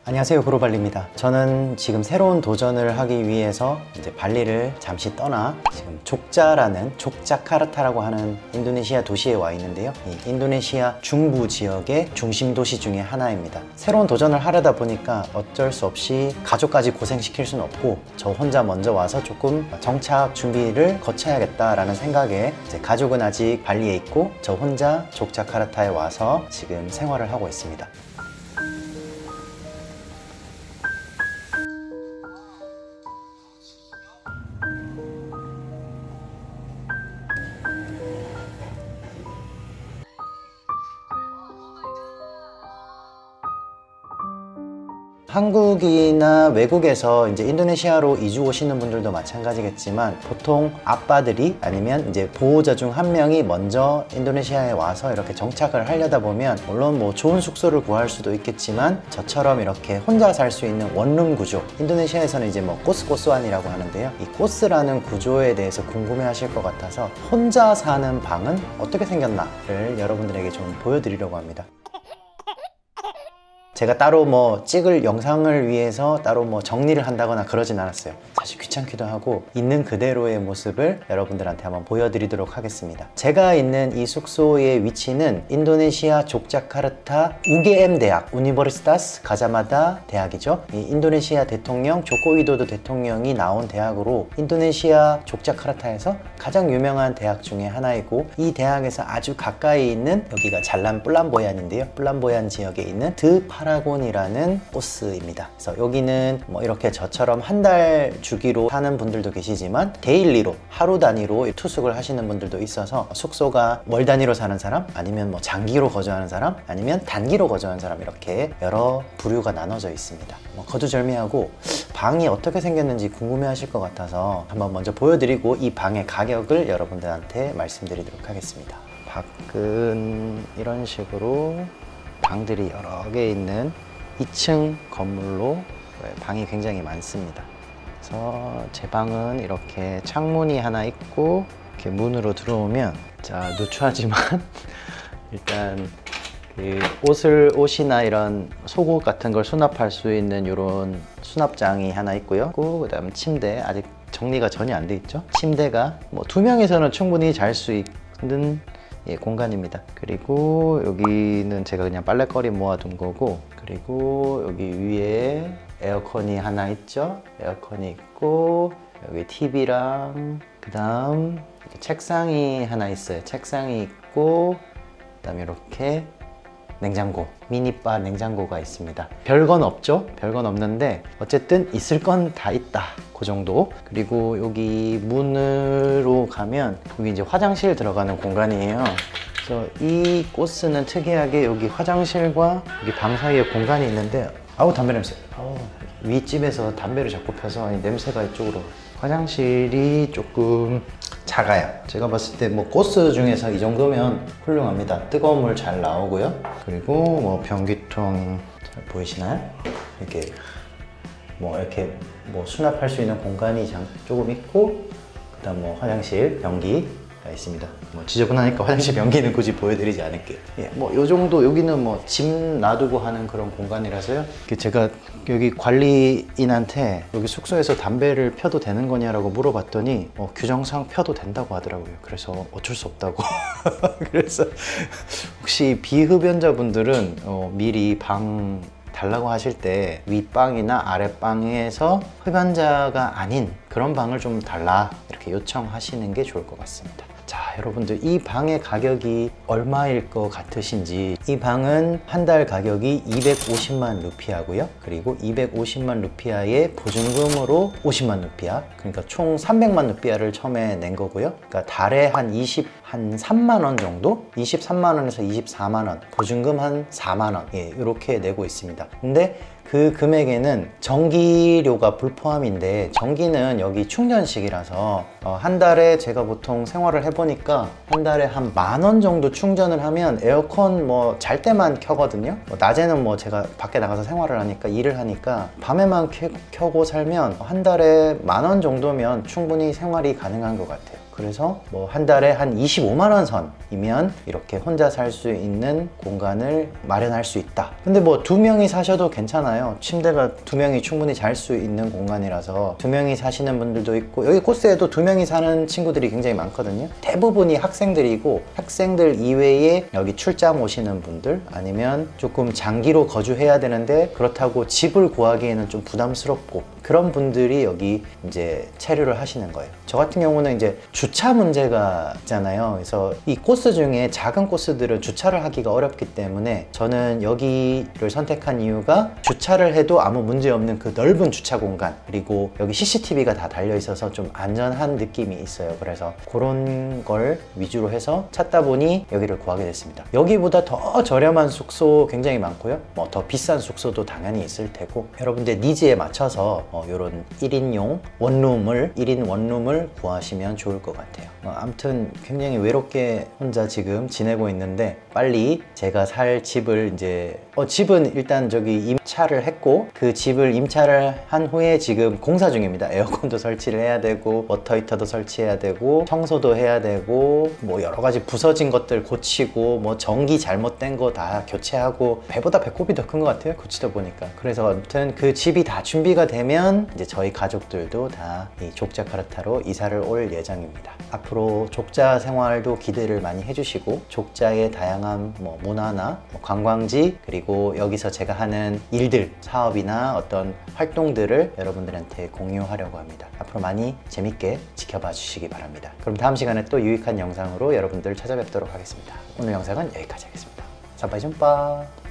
안녕하세요, 구로발리입니다. 저는 지금 새로운 도전을 하기 위해서 이제 발리를 잠시 떠나 지금 족자라는 족자카르타라고 하는 인도네시아 도시에 와 있는데요. 이 인도네시아 중부 지역의 중심 도시 중에 하나입니다. 새로운 도전을 하려다 보니까 어쩔 수 없이 가족까지 고생시킬 수는 없고 저 혼자 먼저 와서 조금 정착 준비를 거쳐야겠다라는 생각에 이제 가족은 아직 발리에 있고 저 혼자 족자카르타에 와서 지금 생활을 하고 있습니다. 한국이나 외국에서 이제 인도네시아로 이주 오시는 분들도 마찬가지겠지만 보통 아빠들이 아니면 이제 보호자 중 한 명이 먼저 인도네시아에 와서 이렇게 정착을 하려다 보면 물론 뭐 좋은 숙소를 구할 수도 있겠지만 저처럼 이렇게 혼자 살 수 있는 원룸 구조, 인도네시아에서는 이제 뭐 코스코스완이라고 하는데요. 이 코스라는 구조에 대해서 궁금해 하실 것 같아서 혼자 사는 방은 어떻게 생겼나를 여러분들에게 좀 보여드리려고 합니다. 제가 따로 뭐 찍을 영상을 위해서 따로 뭐 정리를 한다거나 그러진 않았어요. 사실 귀찮기도 하고 있는 그대로의 모습을 여러분들한테 한번 보여드리도록 하겠습니다. 제가 있는 이 숙소의 위치는 인도네시아 족자카르타 UGM 대학, 우니버시타스 가자마다 대학이죠. 이 인도네시아 대통령 조코 위도도 대통령이 나온 대학으로 인도네시아 족자카르타에서 가장 유명한 대학 중에 하나이고, 이 대학에서 아주 가까이 있는 여기가 잘란 플람보얀인데요. 플람보얀 지역에 있는 드파라곤이라는 코스입니다. 그래서 여기는 뭐 이렇게 저처럼 한 달 주기로 사는 분들도 계시지만 데일리로 하루 단위로 투숙을 하시는 분들도 있어서 숙소가 월 단위로 사는 사람, 아니면 뭐 장기로 거주하는 사람, 아니면 단기로 거주하는 사람, 이렇게 여러 부류가 나눠져 있습니다. 뭐 거두절미하고 방이 어떻게 생겼는지 궁금해 하실 것 같아서 한번 먼저 보여드리고 이 방의 가격을 여러분들한테 말씀드리도록 하겠습니다. 밖은 이런 식으로 방들이 여러 개 있는 2층 건물로 방이 굉장히 많습니다. 그래서 제 방은 이렇게 창문이 하나 있고, 이렇게 문으로 들어오면, 자, 누추하지만 일단 그 옷이나 이런 속옷 같은 걸 수납할 수 있는 이런 수납장이 하나 있고요. 그 다음 침대, 아직 정리가 전혀 안 돼 있죠. 침대가 뭐 2명이서는 충분히 잘 수 있는 공간입니다. 그리고 여기는 제가 그냥 빨래거리 모아둔 거고, 그리고 여기 위에 에어컨이 하나 있죠. 에어컨이 있고, 여기 TV랑 그 다음 책상이 하나 있어요. 책상이 있고, 그 다음에 이렇게 냉장고, 미니바 냉장고가 있습니다. 별건 없죠? 별건 없는데 어쨌든 있을 건 다 있다, 그 정도. 그리고 여기 문으로 가면 여기 이제 화장실 들어가는 공간이에요. 그래서 이 코스는 특이하게 여기 화장실과 여기 방 사이에 공간이 있는데, 아우 담배 냄새. 윗집에서 담배를 자꾸 펴서 냄새가 이쪽으로. 화장실이 조금 작아요. 제가 봤을 때 뭐 코스 중에서 이 정도면 훌륭합니다. 뜨거운 물 잘 나오고요. 그리고 뭐 변기통 잘 보이시나요? 이렇게 뭐 수납할 수 있는 공간이 조금 있고, 그다음 뭐 화장실 변기가 있습니다. 뭐 지저분하니까 화장실 변기는 굳이 보여드리지 않을게요. 예, 뭐 요 정도. 여기는 뭐 짐 놔두고 하는 그런 공간이라서요. 제가 여기 관리인한테 여기 숙소에서 담배를 펴도 되는 거냐라고 물어봤더니 규정상 펴도 된다고 하더라고요. 그래서 어쩔 수 없다고. 그래서 혹시 비흡연자분들은 미리 방 달라고 하실 때 윗방이나 아랫방에서 흡연자가 아닌 그런 방을 좀 달라, 이렇게 요청하시는 게 좋을 것 같습니다. 자, 여러분들 이 방의 가격이 얼마일 것 같으신지. 이 방은 한 달 가격이 250만 루피아고요. 그리고 250만 루피아의 보증금으로 50만 루피아, 그러니까 총 300만 루피아를 처음에 낸 거고요. 그러니까 달에 한 3만 원 정도? 23만 원에서 24만 원, 보증금 한 4만 원, 예, 이렇게 내고 있습니다. 근데 그 금액에는 전기료가 불포함인데, 전기는 여기 충전식이라서 한 달에 제가 보통 생활을 해보니까 한 달에 한 10,000원 정도 충전을 하면 에어컨 뭐 잘 때만 켜거든요. 낮에는 뭐 제가 밖에 나가서 생활을 하니까, 일을 하니까 밤에만 켜고 살면 한 달에 10,000원 정도면 충분히 생활이 가능한 것 같아요. 그래서 뭐 한 달에 한 25만 원 선이면 이렇게 혼자 살 수 있는 공간을 마련할 수 있다. 근데 뭐 2명이 사셔도 괜찮아요. 침대가 2명이 충분히 잘 수 있는 공간이라서 2명이 사시는 분들도 있고, 여기 코스에도 2명이 사는 친구들이 굉장히 많거든요. 대부분이 학생들이고, 학생들 이외에 여기 출장 오시는 분들, 아니면 조금 장기로 거주해야 되는데 그렇다고 집을 구하기에는 좀 부담스럽고, 그런 분들이 여기 이제 체류를 하시는 거예요. 저 같은 경우는 이제 주차 문제가 있잖아요. 그래서 이 코스 중에 작은 코스들은 주차를 하기가 어렵기 때문에 저는 여기를 선택한 이유가, 주차를 해도 아무 문제 없는 그 넓은 주차 공간, 그리고 여기 CCTV가 다 달려 있어서 좀 안전한 느낌이 있어요. 그래서 그런 걸 위주로 해서 찾다 보니 여기를 구하게 됐습니다. 여기보다 더 저렴한 숙소 굉장히 많고요. 뭐 더 비싼 숙소도 당연히 있을 테고, 여러분들 니즈에 맞춰서 이런 1인 원룸을 구하시면 좋을 것 같아요. 아무튼 굉장히 외롭게 혼자 지금 지내고 있는데, 빨리 제가 살 집을 이제 집은 일단 저기 임차를 했고, 그 집을 임차를 한 후에 지금 공사 중입니다. 에어컨도 설치를 해야 되고, 워터 히터도 설치해야 되고, 청소도 해야 되고, 뭐 여러 가지 부서진 것들 고치고, 뭐 전기 잘못된 거 다 교체하고, 배보다 배꼽이 더 큰 것 같아요, 고치다 보니까. 그래서 아무튼 그 집이 다 준비가 되면 이제 저희 가족들도 다 이 족자카르타로 이사를 올 예정입니다. 앞으로 족자 생활도 기대를 많이 해주시고, 족자의 다양한 뭐 문화나 뭐 관광지, 그리고 여기서 제가 하는 일들, 사업이나 어떤 활동들을 여러분들한테 공유하려고 합니다. 앞으로 많이 재밌게 지켜봐 주시기 바랍니다. 그럼 다음 시간에 또 유익한 영상으로 여러분들 찾아뵙도록 하겠습니다. 오늘 영상은 여기까지 하겠습니다. 사바이좀빠.